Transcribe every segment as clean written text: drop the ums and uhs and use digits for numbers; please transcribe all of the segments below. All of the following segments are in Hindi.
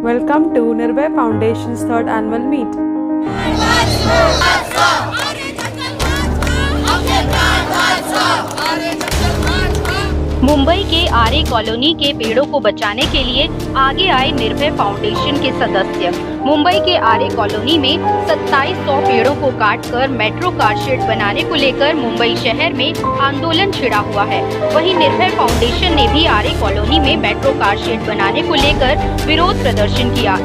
Welcome to Nirbhay Foundation's third annual meet. Mumbai के आरे कॉलोनी के पेड़ों को बचाने के लिए आगे आए निर्भय फाउंडेशन के सदस्य। मुंबई के आरे कॉलोनी में 2700 पेड़ों को काटकर मेट्रो कार शेड बनाने को लेकर मुंबई शहर में आंदोलन छिड़ा हुआ है। वहीं निर्भय फाउंडेशन ने भी आरे कॉलोनी में मेट्रो कार शेड बनाने को लेकर विरोध प्रदर्शन किया।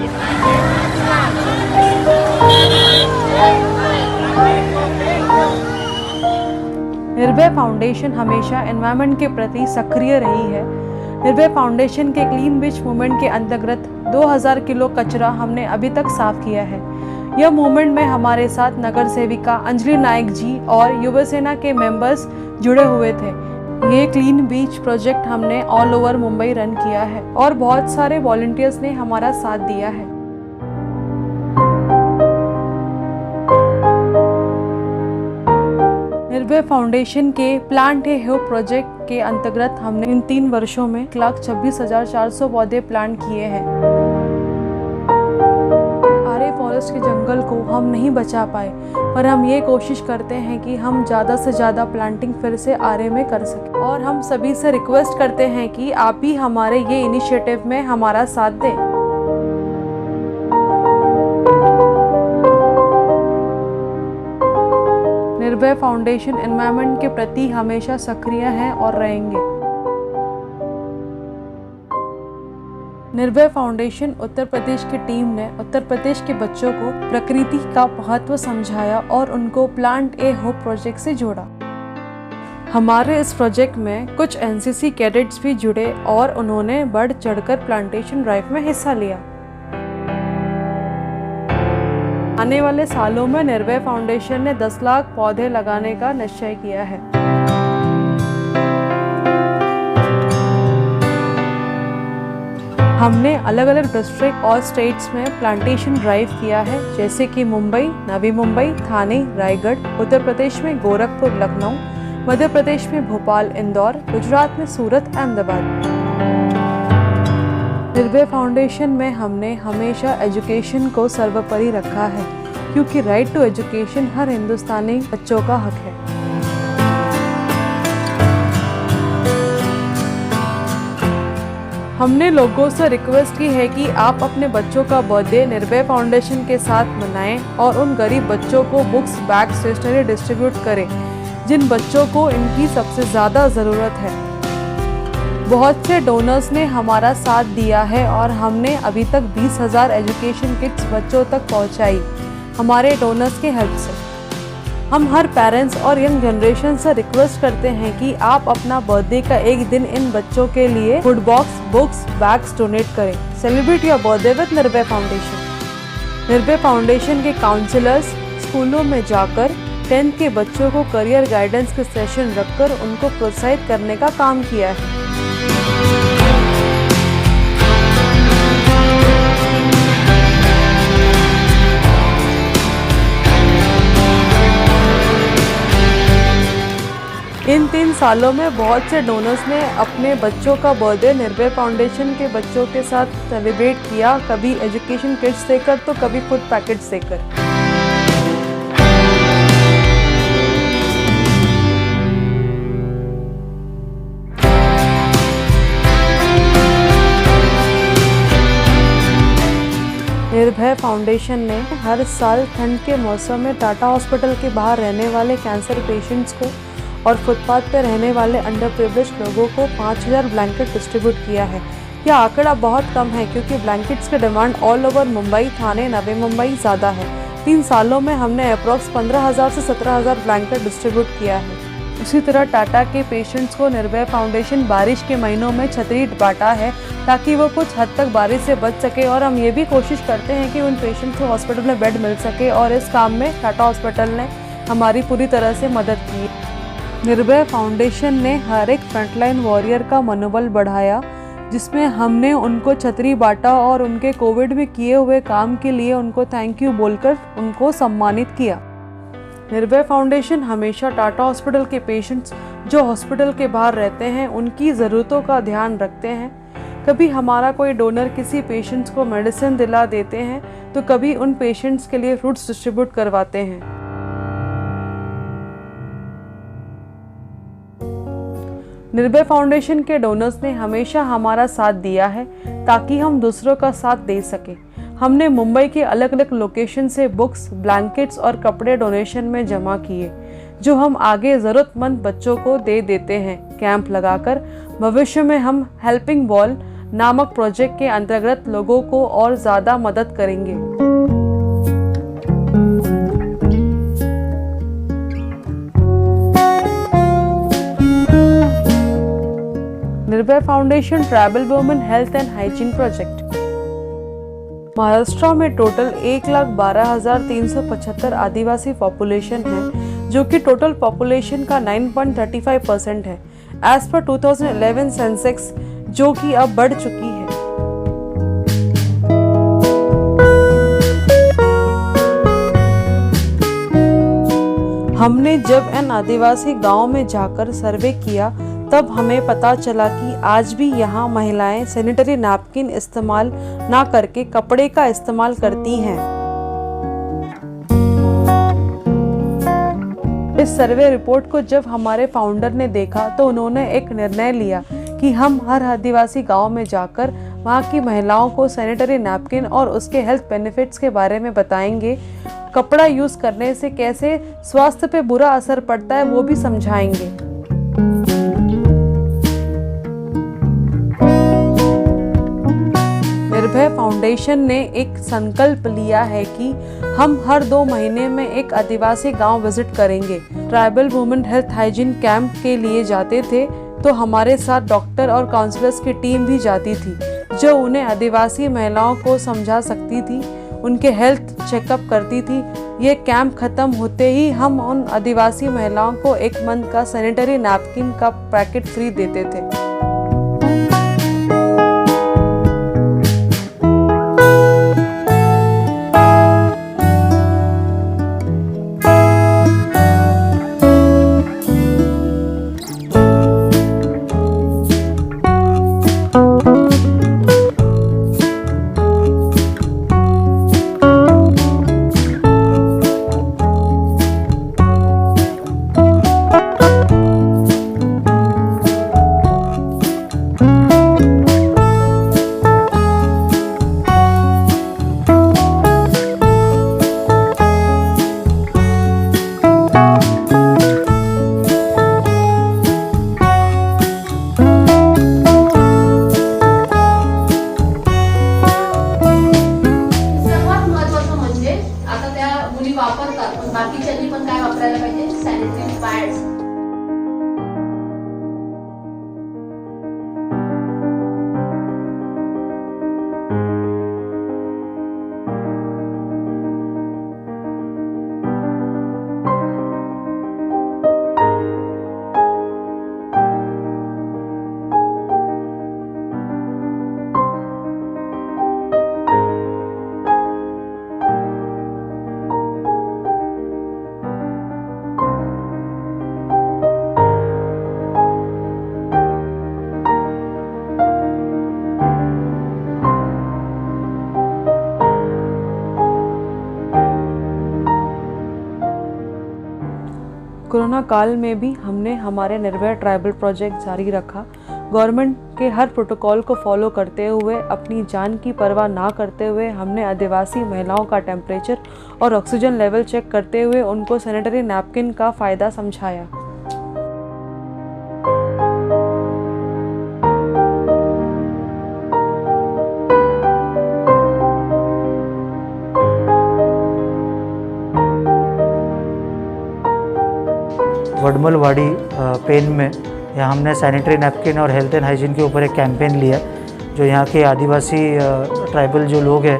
निर्भय फाउंडेशन हमेशा एनवायरनमेंट के प्रति सक्रिय रही है। निर्भय फाउंडेशन के क्लीन बीच मूवमेंट के अंतर्गत 2000 किलो कचरा हमने अभी तक साफ किया है। यह मूवमेंट में हमारे साथ नगर सेविका अंजलि नायक जी और युवा सेना के मेंबर्स जुड़े हुए थे। ये क्लीन बीच प्रोजेक्ट हमने ऑल ओवर मुंबई रन किया है और बहुत सारे वॉलंटियर्स ने हमारा साथ दिया है। निर्भय फाउंडेशन के प्लांट ए होप प्रोजेक्ट के अंतर्गत हमने इन 3 वर्षों में 1,26,400 पौधे प्लांट किए हैं। आरे फॉरेस्ट के जंगल को हम नहीं बचा पाए, पर हम ये कोशिश करते हैं कि हम ज़्यादा से ज़्यादा प्लांटिंग फिर से आरे में कर सकें। और हम सभी से रिक्वेस्ट करते हैं कि आप भी हमारे ये इनिशिएटिव में हमारा साथ दें। निर्भय फाउंडेशन एनवायरनमेंट के प्रति हमेशा सक्रिय है और रहेंगे। निर्भय फाउंडेशन उत्तर प्रदेश की टीम ने उत्तर प्रदेश के बच्चों को प्रकृति का महत्व समझाया और उनको प्लांट ए होप प्रोजेक्ट से जोड़ा। हमारे इस प्रोजेक्ट में कुछ एनसीसी कैडेट्स भी जुड़े और उन्होंने बढ़ चढ़कर प्लांटेशन ड्राइव में हिस्सा लिया। आने वाले सालों में निर्भय फाउंडेशन ने 10 लाख पौधे लगाने का निश्चय किया है। हमने अलग अलग डिस्ट्रिक्ट और स्टेट्स में प्लांटेशन ड्राइव किया है, जैसे कि मुंबई, नवी मुंबई, थाने, रायगढ़, उत्तर प्रदेश में गोरखपुर, लखनऊ, मध्य प्रदेश में भोपाल, इंदौर, गुजरात में सूरत, अहमदाबाद। निर्भय फाउंडेशन में हमने हमेशा एजुकेशन को सर्वोपरि रखा है, क्योंकि राइट टू एजुकेशन हर हिंदुस्तानी बच्चों का हक है। हमने लोगों से रिक्वेस्ट की है कि आप अपने बच्चों का बर्थडे निर्भय फाउंडेशन के साथ मनाएं और उन गरीब बच्चों को बुक्स, बैग, स्टेशनरी डिस्ट्रीब्यूट करें जिन बच्चों को इनकी सबसे ज़्यादा ज़रूरत है। बहुत से डोनर्स ने हमारा साथ दिया है और हमने अभी तक 20,000 एजुकेशन किट्स बच्चों तक पहुंचाई हमारे डोनर्स के हेल्प से। हम हर पेरेंट्स और यंग जनरेशन से रिक्वेस्ट करते हैं कि आप अपना बर्थडे का एक दिन इन बच्चों के लिए food box, books, bags donate करें। सेलिब्रेट योर बर्थडे विद निर्भय फाउंडेशन। निर्भय फाउंडेशन के काउंसलर्स स्कूलों में जाकर 10th के बच्चों को करियर गाइडेंस के सेशन रखकर उनको प्रोत्साहित करने का काम किया है। इन 3 सालों में बहुत से डोनर्स ने अपने बच्चों का बर्थडे निर्भय फाउंडेशन के बच्चों के साथ सेलिब्रेट किया, कभी एजुकेशन किट्स देकर तो कभी फूड पैकेट्स देकर। निर्भय फाउंडेशन ने हर साल ठंड के मौसम में टाटा हॉस्पिटल के बाहर रहने वाले कैंसर पेशेंट्स को और फुटपाथ पर रहने वाले अंडर प्रिविलेज्ड लोगों को 5,000 ब्लैंकेट डिस्ट्रीब्यूट किया है। यह आंकड़ा बहुत कम है क्योंकि ब्लैंकेट्स की डिमांड ऑल ओवर मुंबई, थाने, नवी मुंबई ज़्यादा है। 3 सालों में हमने अप्रॉक्स 15,000 से 17,000 ब्लैंकेट डिस्ट्रीब्यूट किया है। उसी तरह टाटा के पेशेंट्स को निर्भय फाउंडेशन बारिश के महीनों में छतरी बांटा है ताकि वो कुछ हद तक बारिश से बच सके, और हम ये भी कोशिश करते हैं कि उन पेशेंट्स को हॉस्पिटल में बेड मिल सके, और इस काम में टाटा हॉस्पिटल ने हमारी पूरी तरह से मदद की। निर्भय फाउंडेशन ने हर एक फ्रंटलाइन वॉरियर का मनोबल बढ़ाया, जिसमें हमने उनको छतरी बांटा और उनके कोविड में किए हुए काम के लिए उनको थैंक यू बोलकर उनको सम्मानित किया। निर्भय फाउंडेशन हमेशा टाटा हॉस्पिटल के पेशेंट्स जो हॉस्पिटल के बाहर रहते हैं उनकी ज़रूरतों का ध्यान रखते हैं। कभी हमारा कोई डोनर किसी पेशेंट्स को मेडिसिन दिला देते हैं तो कभी उन पेशेंट्स के लिए फ्रूट्स डिस्ट्रीब्यूट करवाते हैं। निर्भय फाउंडेशन के डोनर्स ने हमेशा हमारा साथ दिया है ताकि हम दूसरों का साथ दे सकें। हमने मुंबई के अलग अलग लोकेशन से बुक्स, ब्लैंकेट्स और कपड़े डोनेशन में जमा किए, जो हम आगे ज़रूरतमंद बच्चों को दे देते हैं। कैंप लगाकर भविष्य में हम हेल्पिंग वॉल नामक प्रोजेक्ट के अंतर्गत लोगों को और ज़्यादा मदद करेंगे। निर्भय foundation tribal women health and hygiene project. Maharashtra में टोटल 1,12,375 आदिवासी पॉपुलेशन है, जो कि टोटल पॉपुलेशन का 9.35% है एज पर 2011 सेंसेक्स, जो कि अब बढ़ चुकी है। हमने जब इन आदिवासी गांव में जाकर सर्वे किया तब हमें पता चला कि आज भी यहाँ महिलाएं सैनिटरी नैपकिन इस्तेमाल ना करके कपड़े का इस्तेमाल करती हैं। इस सर्वे रिपोर्ट को जब हमारे फाउंडर ने देखा तो उन्होंने एक निर्णय लिया कि हम हर आदिवासी गांव में जाकर वहां की महिलाओं को सैनिटरी नैपकिन और उसके हेल्थ बेनिफिट्स के बारे में बताएंगे। कपड़ा यूज करने से कैसे स्वास्थ्य पे बुरा असर पड़ता है वो भी समझाएंगे। निर्भय फाउंडेशन ने एक संकल्प लिया है कि हम हर 2 महीने में एक आदिवासी गांव विजिट करेंगे। Tribal women health hygiene camp के लिए जाते थे तो हमारे साथ डॉक्टर और काउंसलर्स की टीम भी जाती थी, जो उन्हें आदिवासी महिलाओं को समझा सकती थी, उनके हेल्थ चेकअप करती थी। ये कैंप खत्म होते ही हम उन आदिवासी महिलाओं को 1 मंथ का सैनिटरी नैपकिन का पैकेट फ्री देते थे। वापरतात, पण बाकीच्यांनी पण काय वापरायला पाहिजे, सॅनिटरी पॅड्स। कोरोना काल में भी हमने हमारे निर्भय ट्राइबल प्रोजेक्ट जारी रखा। गवर्नमेंट के हर प्रोटोकॉल को फॉलो करते हुए, अपनी जान की परवाह ना करते हुए हमने आदिवासी महिलाओं का टेम्परेचर और ऑक्सीजन लेवल चेक करते हुए उनको सैनिटरी नैपकिन का फ़ायदा समझाया। वडमलवाड़ी पेन में यहाँ हमने सैनिटरी नैपकिन और हेल्थ एंड हाइजीन के ऊपर एक कैंपेन लिया, जो यहाँ के आदिवासी ट्राइबल जो लोग हैं,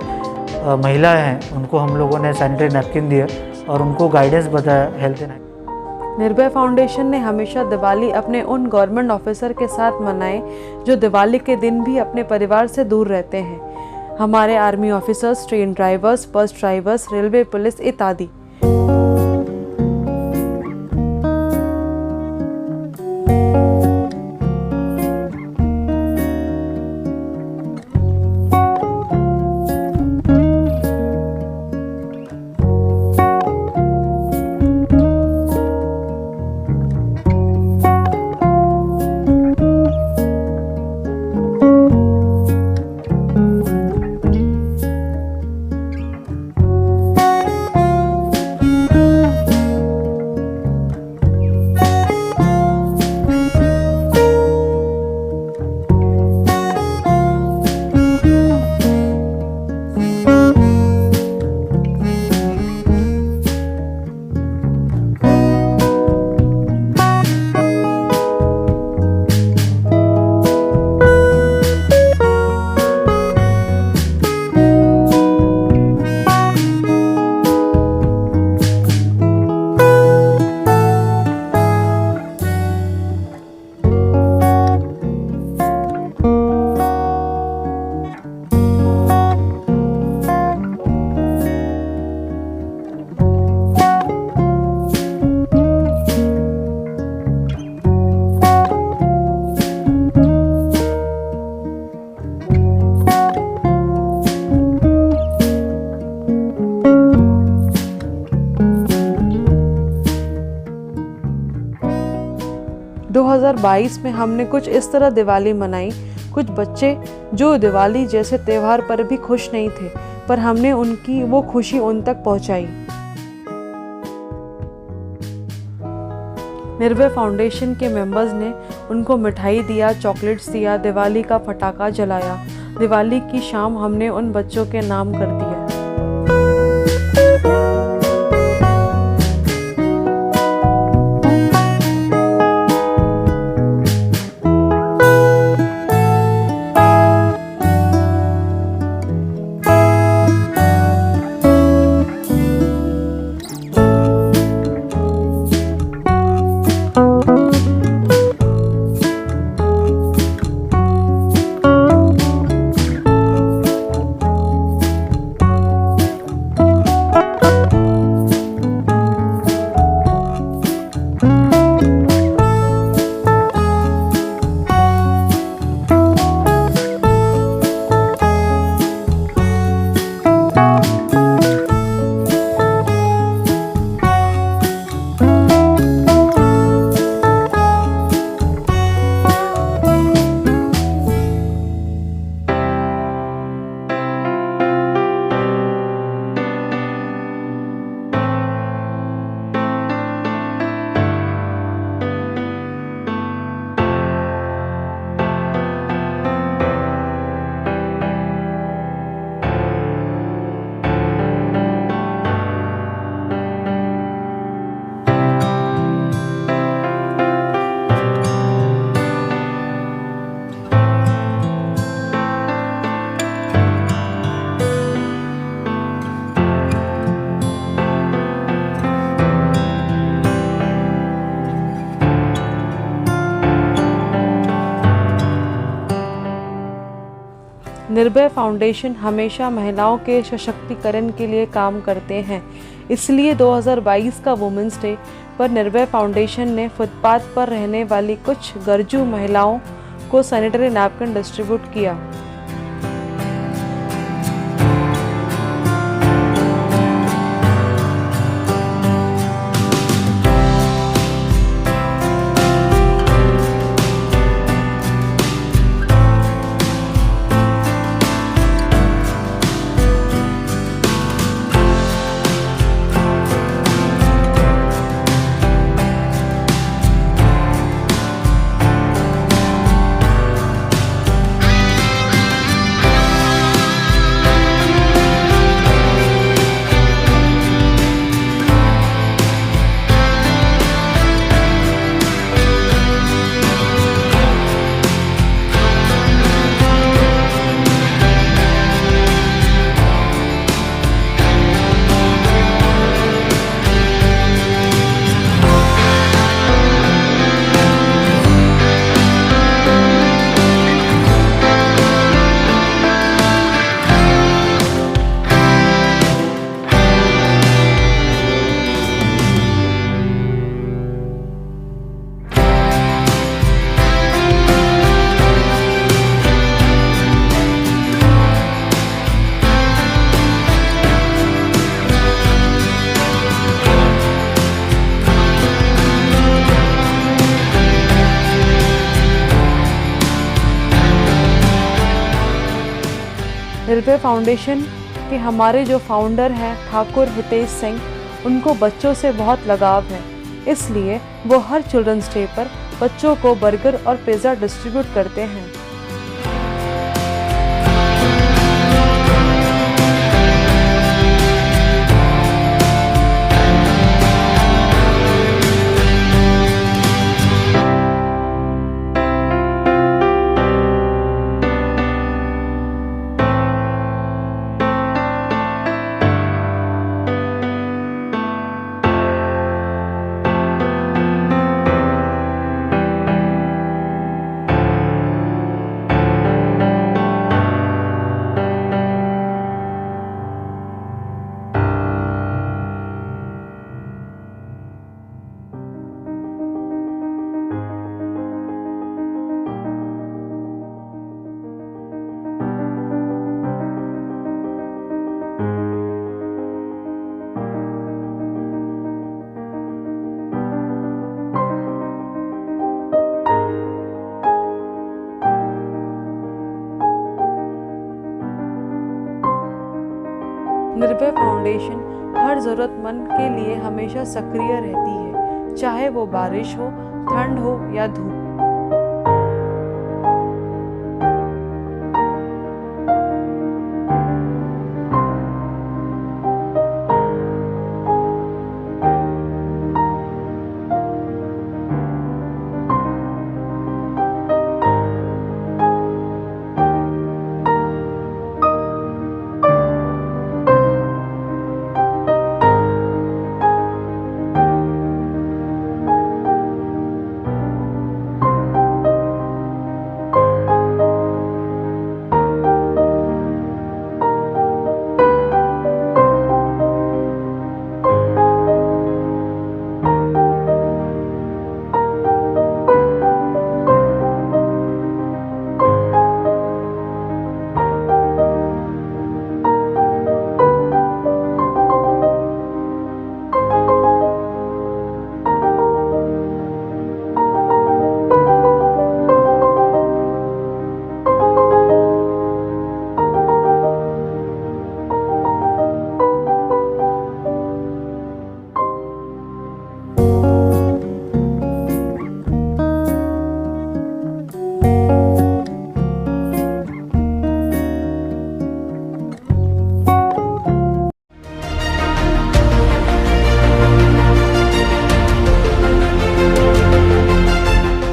महिलाएं हैं, उनको हम लोगों ने सैनिटरी नैपकिन दिया और उनको गाइडेंस बताया हेल्थ एंड हाइजीन। निर्भय फाउंडेशन ने हमेशा दिवाली अपने उन गवर्नमेंट ऑफिसर के साथ मनाए जो दिवाली के दिन भी अपने परिवार से दूर रहते हैं। हमारे army officers, train drivers, bus drivers, railway police इत्यादि। 2022 में हमने कुछ इस तरह दिवाली मनाई। कुछ बच्चे जो दिवाली जैसे त्यौहार पर भी खुश नहीं थे, पर हमने उनकी वो खुशी उन तक पहुंचाई। निर्भय फाउंडेशन के मेंबर्स ने उनको मिठाई दिया, चॉकलेट्स दिया, दिवाली का पटाखा जलाया। दिवाली की शाम हमने उन बच्चों के नाम कर दिया। निर्भय फाउंडेशन हमेशा महिलाओं के सशक्तिकरण के लिए काम करते हैं। इसलिए 2022 का वुमेंस डे पर निर्भय फाउंडेशन ने फुटपाथ पर रहने वाली कुछ गरजू महिलाओं को सैनिटरी नैपकिन डिस्ट्रीब्यूट किया। निर्भय फाउंडेशन के हमारे जो फाउंडर हैं ठाकुर हितेश सिंह, उनको बच्चों से बहुत लगाव है, इसलिए वो हर चिल्ड्रंस डे पर बच्चों को बर्गर और पिज़्ज़ा डिस्ट्रीब्यूट करते हैं। निर्भय फाउंडेशन हर ज़रूरतमंद के लिए हमेशा सक्रिय रहती है, चाहे वो बारिश हो, ठंड हो या धूप।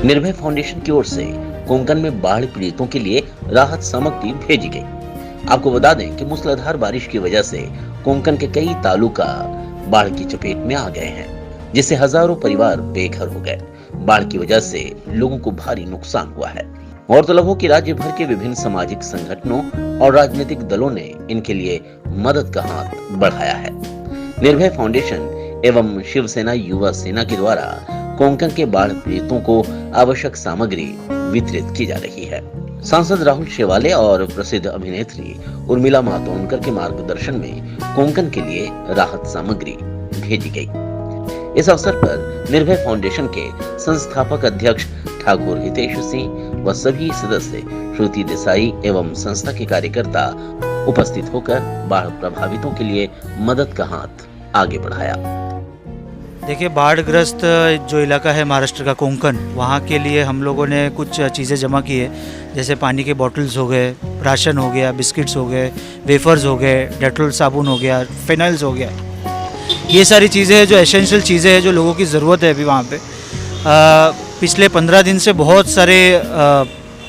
निर्भय फाउंडेशन की ओर से कोंकण में बाढ़ पीड़ितों के लिए राहत सामग्री भेजी गई। आपको बता दें कि मूसलाधार बारिश की वजह से कोंकण के कई तालुका बाढ़ की चपेट में आ गए हैं, जिससे हजारों परिवार बेघर हो गए। बाढ़ की वजह से लोगों को भारी नुकसान हुआ है। गौरतलब हो कि राज्य भर के विभिन्न सामाजिक संगठनों और राजनीतिक दलों ने इनके लिए मदद का हाथ बढ़ाया है। निर्भय फाउंडेशन एवं शिवसेना युवा सेना के द्वारा कोंकण के बाढ़ पीड़ितों को आवश्यक सामग्री वितरित की जा रही है। सांसद राहुल शेवाले और प्रसिद्ध अभिनेत्री उर्मिला मातोंडकर के मार्गदर्शन में कोंकण के लिए राहत सामग्री भेजी गई। इस अवसर पर निर्भय फाउंडेशन के संस्थापक अध्यक्ष ठाकुर हितेश सिंह व सभी सदस्य श्रुति देसाई एवं संस्था के कार्यकर्ता उपस्थित होकर बाढ़ प्रभावितों के लिए मदद का हाथ आगे बढ़ाया। देखिए, बाढ़ग्रस्त जो इलाका है महाराष्ट्र का कोंकण, वहाँ के लिए हम लोगों ने कुछ चीज़ें जमा की है, जैसे पानी के बॉटल्स हो गए, राशन हो गया, बिस्किट्स हो गए, वेफर्स हो गए, डेटॉल साबुन हो गया, फिनाइल्स हो गया। ये सारी चीज़ें हैं जो एसेंशियल चीज़ें हैं जो लोगों की ज़रूरत है अभी वहाँ पे। पिछले 15 दिन से बहुत सारे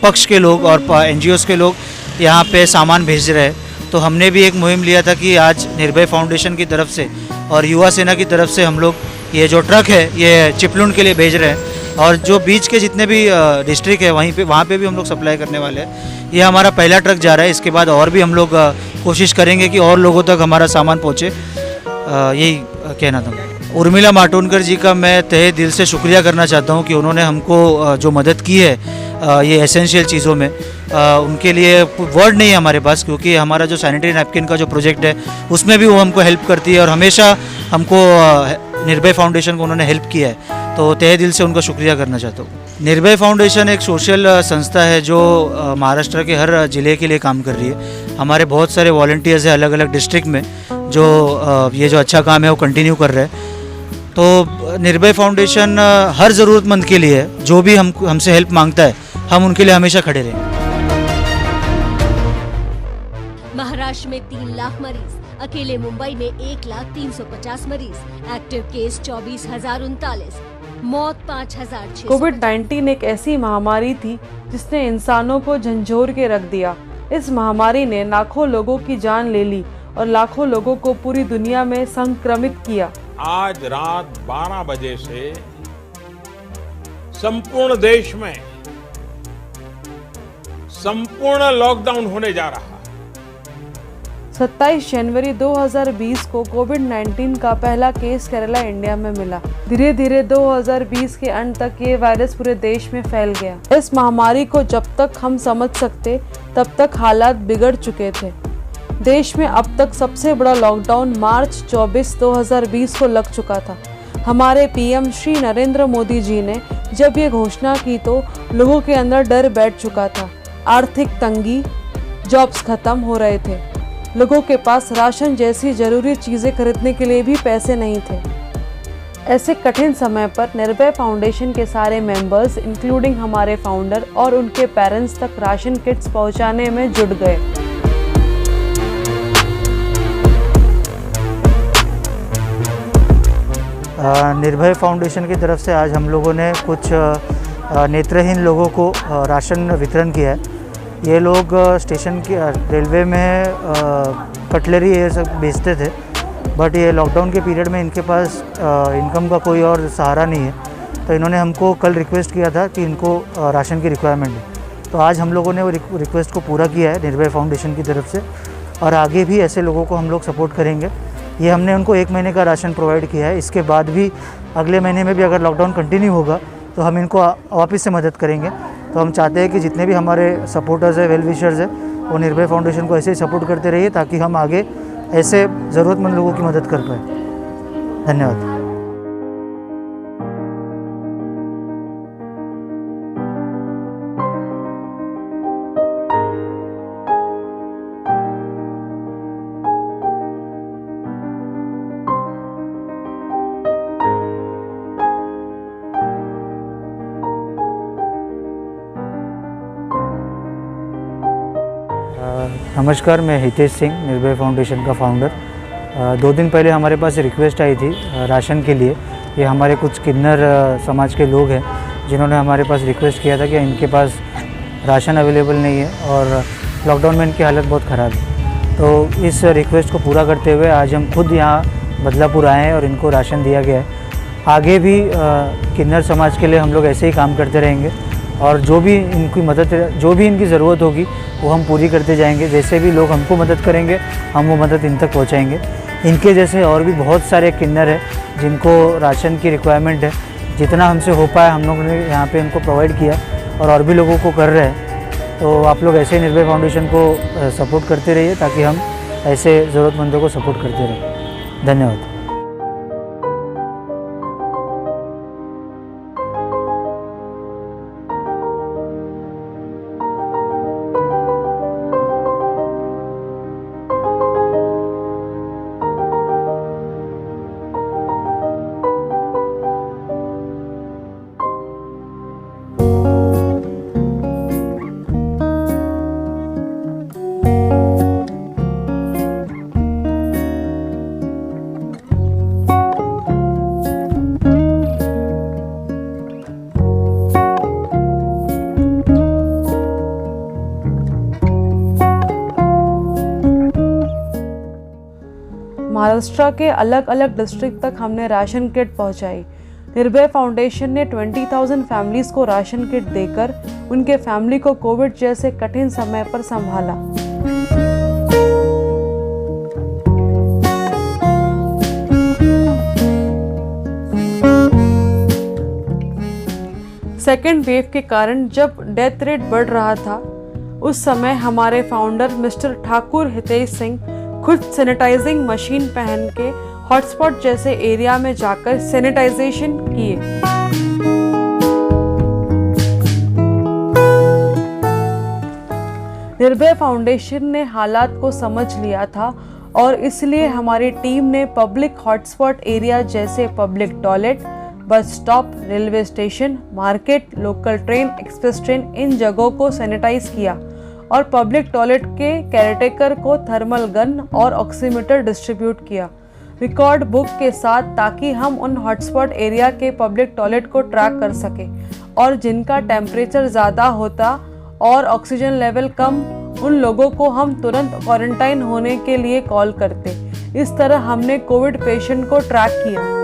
पक्ष के लोग और NGOs के लोग यहाँ पे सामान भेज रहे हैं। तो हमने भी एक मुहिम लिया था कि आज निर्भय फाउंडेशन की तरफ से और युवा सेना की तरफ से हम लोग ये जो ट्रक है ये चिपलुन के लिए भेज रहे हैं, और जो बीच के जितने भी डिस्ट्रिक्ट है वहाँ पे भी हम लोग सप्लाई करने वाले हैं। ये हमारा पहला ट्रक जा रहा है। इसके बाद और भी हम लोग कोशिश करेंगे कि और लोगों तक हमारा सामान पहुँचे। यही कहना था। उर्मिला मातोंडकर जी का मैं तहे दिल से शुक्रिया करना चाहता हूँ कि उन्होंने हमको जो मदद की है ये एसेंशियल चीज़ों में, उनके लिए वर्ड नहीं है हमारे पास, क्योंकि हमारा जो सैनिटरी नैपकिन का जो प्रोजेक्ट है उसमें भी वो हमको हेल्प करती है और हमेशा हमको निर्भय फाउंडेशन को उन्होंने हेल्प किया है। तो तहे दिल से उनका शुक्रिया करना चाहता हूँ। निर्भय फाउंडेशन एक सोशल संस्था है जो महाराष्ट्र के हर ज़िले के लिए काम कर रही है। हमारे बहुत सारे वॉलंटियर्स हैं अलग अलग डिस्ट्रिक्ट में जो ये जो अच्छा काम है वो कंटिन्यू कर रहे हैं। तो निर्भय फाउंडेशन हर ज़रूरतमंद के लिए जो भी हमसे हेल्प मांगता है हम उनके लिए हमेशा खड़े रहें। महाराष्ट्र में 3 लाख मरीज, अकेले मुंबई में 1,350 मरीज, एक्टिव केस 24,039, मौत 5,600। कोविड-19 एक ऐसी महामारी थी जिसने इंसानों को झंझोर के रख दिया। इस महामारी ने लाखों लोगों की जान ले ली और लाखों लोगों को पूरी दुनिया में संक्रमित किया। आज रात 12 बजे से संपूर्ण देश में संपूर्ण लॉकडाउन होने जा रहा है। 27 जनवरी 2020 को कोविड-19 का पहला केस केरला इंडिया में मिला। धीरे धीरे 2020 के अंत तक ये वायरस पूरे देश में फैल गया। इस महामारी को जब तक हम समझ सकते तब तक हालात बिगड़ चुके थे। देश में अब तक सबसे बड़ा लॉकडाउन मार्च 24, 2020 को लग चुका था। हमारे पीएम श्री नरेंद्र मोदी जी ने जब ये घोषणा की तो लोगों के अंदर डर बैठ चुका था। आर्थिक तंगी, जॉब्स खत्म हो रहे थे, लोगों के पास राशन जैसी जरूरी चीजें खरीदने के लिए भी पैसे नहीं थे। ऐसे कठिन समय पर निर्भय फाउंडेशन के सारे मेंबर्स इंक्लूडिंग हमारे फाउंडर और उनके पेरेंट्स तक राशन किट्स पहुंचाने में जुट गए। निर्भय फाउंडेशन की तरफ से आज हम लोगों ने कुछ नेत्रहीन लोगों को राशन वितरण किया है। ये लोग स्टेशन की रेलवे में कटलरी ये सब बेचते थे, बट ये लॉकडाउन के पीरियड में इनके पास इनकम का कोई और सहारा नहीं है, तो इन्होंने हमको कल रिक्वेस्ट किया था कि इनको राशन की रिक्वायरमेंट है। तो आज हम लोगों ने वो रिक्वेस्ट को पूरा किया है निर्भय फाउंडेशन की तरफ से, और आगे भी ऐसे लोगों को हम लोग सपोर्ट करेंगे। ये हमने उनको 1 महीने का राशन प्रोवाइड किया है। इसके बाद भी अगले महीने में भी अगर लॉकडाउन कंटिन्यू होगा तो हम इनको वापस से मदद करेंगे। तो हम चाहते हैं कि जितने भी हमारे सपोर्टर्स हैं, वेल विशर्स हैं, वो निर्भय फाउंडेशन को ऐसे ही सपोर्ट करते रहिए ताकि हम आगे ऐसे ज़रूरतमंद लोगों की मदद कर पाए। धन्यवाद। नमस्कार, मैं हितेश सिंह, निर्भय फाउंडेशन का फाउंडर। 2 दिन पहले हमारे पास रिक्वेस्ट आई थी राशन के लिए। ये हमारे कुछ किन्नर समाज के लोग हैं जिन्होंने हमारे पास रिक्वेस्ट किया था कि इनके पास राशन अवेलेबल नहीं है और लॉकडाउन में इनकी हालत बहुत ख़राब है। तो इस रिक्वेस्ट को पूरा करते हुए आज हम खुद यहाँ बदलापुर आए हैं और इनको राशन दिया गया है। आगे भी किन्नर समाज के लिए हम लोग ऐसे ही काम करते रहेंगे और जो भी इनकी मदद, जो भी इनकी ज़रूरत होगी वो हम पूरी करते जाएंगे। जैसे भी लोग हमको मदद करेंगे हम वो मदद इन तक पहुंचाएंगे। इनके जैसे और भी बहुत सारे किन्नर हैं जिनको राशन की रिक्वायरमेंट है। जितना हमसे हो पाया हम लोगों ने यहाँ पे इनको प्रोवाइड किया और भी लोगों को कर रहे हैं। तो आप लोग ऐसे निर्भय फाउंडेशन को सपोर्ट करते रहिए ताकि हम ऐसे ज़रूरतमंदों को सपोर्ट करते रहें। धन्यवाद। महाराष्ट्र के अलग अलग डिस्ट्रिक्ट तक हमने राशन किट पहुंचाई। निर्भय फाउंडेशन ने 20,000 फैमिलीज को राशन किट देकर उनके फैमिली को कोविड जैसे कठिन समय पर संभाला। सेकेंड वेव के कारण जब डेथ रेट बढ़ रहा था, उस समय हमारे फाउंडर मिस्टर ठाकुर हितेश सिंह खुद सैनिटाइजिंग मशीन पहन के हॉटस्पॉट जैसे एरिया में जाकर सैनिटाइजेशन किए। निर्भय फाउंडेशन ने हालात को समझ लिया था और इसलिए हमारी टीम ने पब्लिक हॉटस्पॉट एरिया जैसे public toilet, bus stop, railway station, market, local train, express train, इन जगहों को सैनिटाइज किया और पब्लिक टॉयलेट के केयरटेकर को थर्मल गन और ऑक्सीमीटर डिस्ट्रीब्यूट किया रिकॉर्ड बुक के साथ, ताकि हम उन हॉटस्पॉट एरिया के पब्लिक टॉयलेट को ट्रैक कर सके और जिनका टेम्परेचर ज़्यादा होता और ऑक्सीजन लेवल कम, उन लोगों को हम तुरंत क्वारंटाइन होने के लिए कॉल करते। इस तरह हमने कोविड पेशेंट को ट्रैक किया।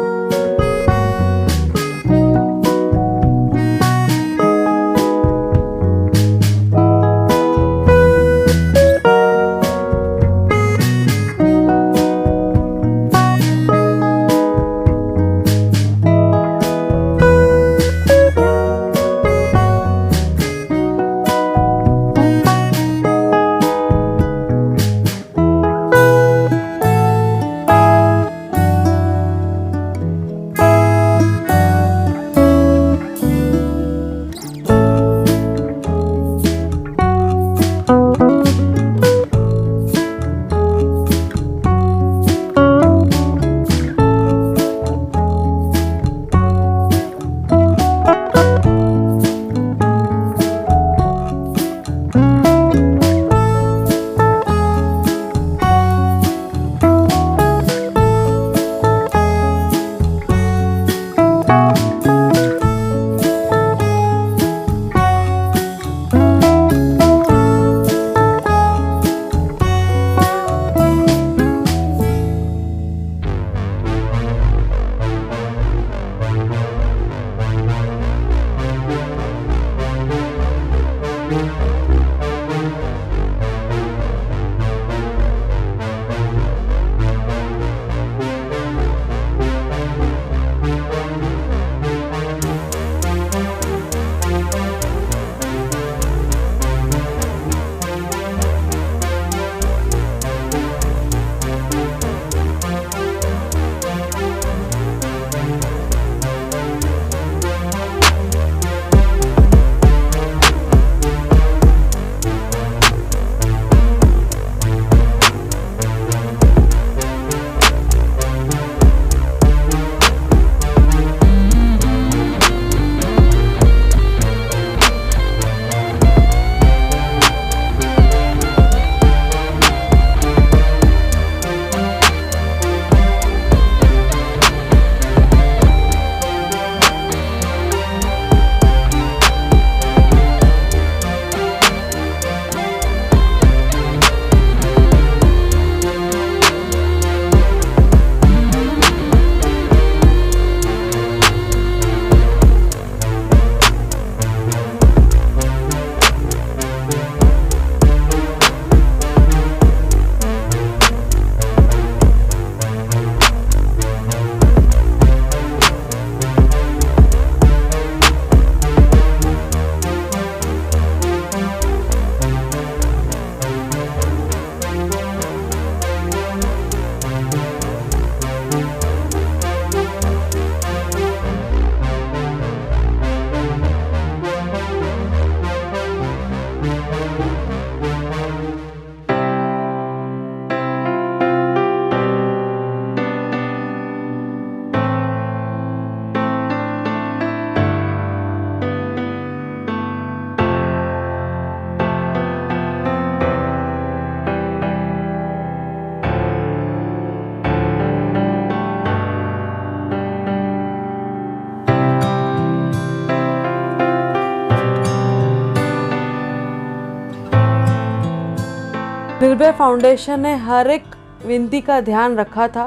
निर्भय फाउंडेशन ने हर एक विनती का ध्यान रखा था।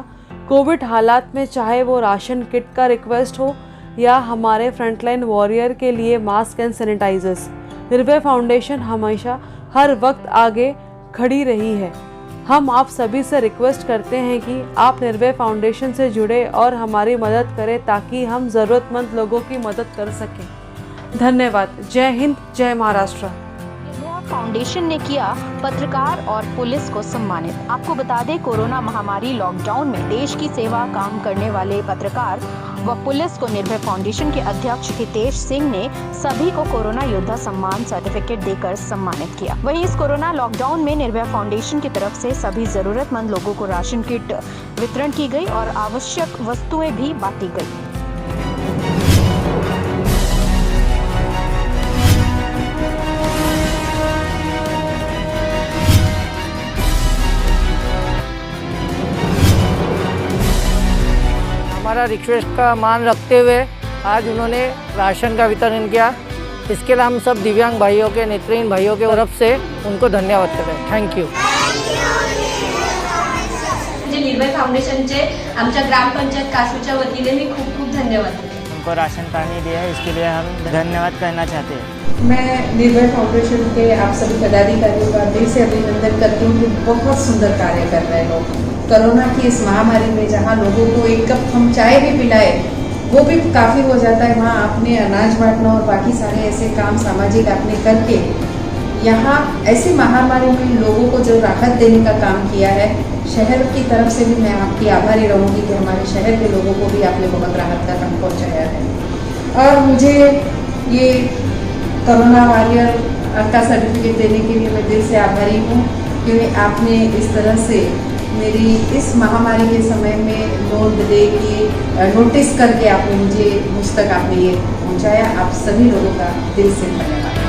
कोविड हालात में चाहे वो राशन किट का रिक्वेस्ट हो या हमारे फ्रंटलाइन वॉरियर के लिए मास्क एंड सैनिटाइजर्स, निर्भय फाउंडेशन हमेशा हर वक्त आगे खड़ी रही है। हम आप सभी से रिक्वेस्ट करते हैं कि आप निर्भय फाउंडेशन से जुड़े और हमारी मदद करें ताकि हम ज़रूरतमंद लोगों की मदद कर सकें। धन्यवाद। जय हिंद, जय महाराष्ट्र। फाउंडेशन ने किया पत्रकार और पुलिस को सम्मानित। आपको बता दें, कोरोना महामारी लॉकडाउन में देश की सेवा काम करने वाले पत्रकार व पुलिस को निर्भय फाउंडेशन के अध्यक्ष हितेश सिंह ने सभी को कोरोना योद्धा सम्मान सर्टिफिकेट देकर सम्मानित किया। वहीं इस कोरोना लॉकडाउन में निर्भय फाउंडेशन की तरफ से सभी जरूरतमंद लोगों को राशन किट वितरण की गई और आवश्यक वस्तुएं भी बांटी गई। हमारा रिक्वेस्ट का मान रखते हुए आज उन्होंने राशन का वितरण किया। इसके लिए हम सब दिव्यांग भाइयों के, नेत्रहीन भाइयों के तरफ से उनको धन्यवाद करते हैं। Thank you. जे निर्भय फाउंडेशनचे आमच्या ग्रामपंचायत कासूच्या वतीने मी खूप खूप धन्यवाद देते। उनको राशन पानी दिया है, इसके लिए हम धन्यवाद करना चाहते हैं। मैं निर्भय फाउंडेशन के आप सभी पदाधिकारियों का दिल से अभिनंदन करती हूँ कि बहुत सुंदर कार्य कर रहे लोग। कोरोना की इस महामारी में जहाँ लोगों को एक कप हम चाय भी पिलाए वो भी काफ़ी हो जाता है, वहाँ आपने अनाज बांटना और बाकी सारे ऐसे काम सामाजिक आपने करके यहाँ ऐसी महामारी में लोगों को जो राहत देने का काम किया है, शहर की तरफ से भी मैं आपकी आभारी रहूँगी कि हमारे शहर के लोगों को भी आपने बहुत राहत का काम पहुँचाया है। और मुझे ये कोरोना वॉरियर का सर्टिफिकेट देने के लिए मैं दिल से आभारी हूँ, क्योंकि आपने इस तरह से मेरी इस महामारी के समय में नोट लेके नोटिस करके आपने मुझे मुझ तक आपने ये पहुँचाया। आप सभी लोगों का दिल से धन्यवाद।